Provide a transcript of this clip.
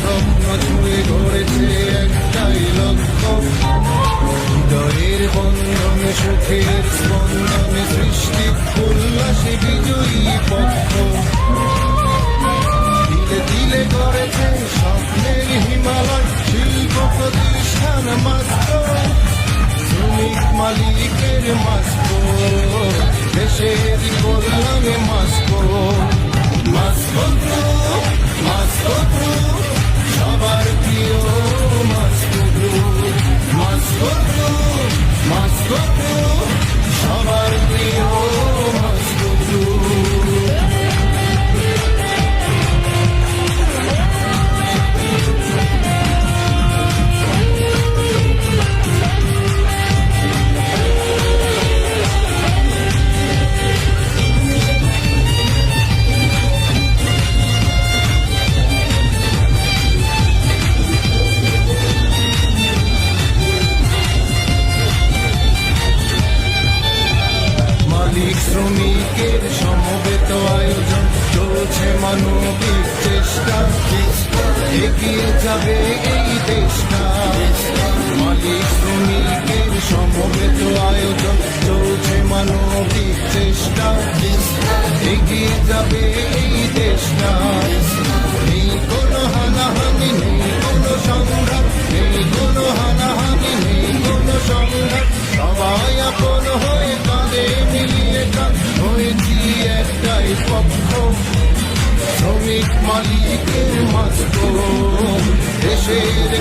স্বপ্ন ছুঁয়ে ধরেছে একটাই লক্ষ্য, হৃদয়ের বন্ধনে সুখের স্পন্দনে সৃষ্টি উল্লাসে বিজয়ী পক্ষ। দিলে দিলে করেছে স্বপ্নের হিমালয় শিল্প প্রতিষ্ঠান মাস্কো, শ্রমিক মালিকের মাস্কো, দেশের কল্যাণে Moscow. Moscow group, Moscow group, সবার প্রিয় Moscow group. Moscow group, Moscow group, সবার প্রিয় মাস্কো গ্রুপ। শ্রমিকের সমবেত আয়োজন চলছে মানবিক চেষ্টা, এগিয়ে যাবে এই দেশটা। মালিক শ্রমিকের সমবেত আয়োজন চলছে মানবিক চেষ্টা, এগিয়ে যাবে এই দেশটা। নেই কোনো হানাহানি, নেই কোনো সংঘাত, নেই কোনো হানাহানি, নেই কোনো সংঘাত, সবাই আপন হয়ে কাঁধে মিলিয়ে কাঁধ হয়েছি একটাই পক্ষ। শ্রমিক মালিকের মাস্কো, দেশের